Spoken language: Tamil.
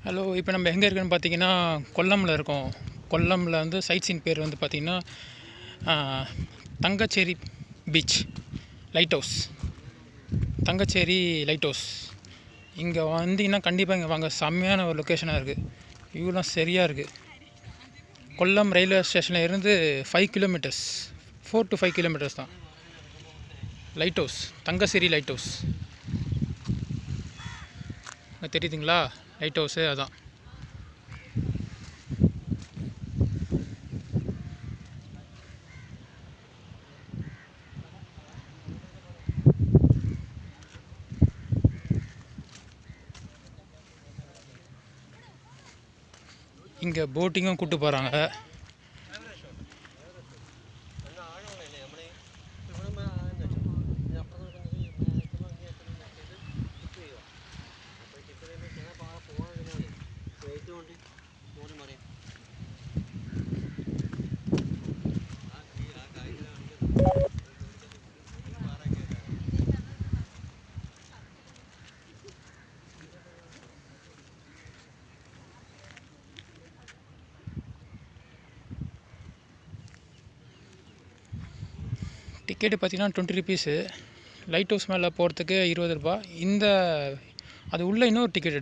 ஹலோ, இப்போ நம்ம எங்கே இருக்கோன்னு பார்த்தீங்கன்னா, கொல்லமில் இருக்கோம். கொல்லமில் வந்து சைட் சீன் பேர் வந்து பார்த்திங்கன்னா Thangassery beach lighthouse. Thangassery lighthouse இங்கே வந்தீங்கன்னா கண்டிப்பாக இங்கே வாங்க. செம்மையான ஒரு லொக்கேஷனாக இருக்குது. வியூலாம் சரியாக இருக்குது. கொல்லம் ரயில்வே ஸ்டேஷனில் இருந்து 5 கிலோமீட்டர்ஸ், 4 to 5 கிலோமீட்டர்ஸ் தான். Light house, Thangassery light house தெரியுதுங்களா? லைட் ஹவுஸு அதான். இங்கே போட்டிங்கும் கூப்பிட்டு போகிறாங்க. டிக்கெட்டு பார்த்தீங்கன்னா 20 ருபீஸு. லைட் ஹவுஸ் மேலே போகிறதுக்கு 20 ரூபா. அது உள்ளே இன்னொரு டிக்கெட்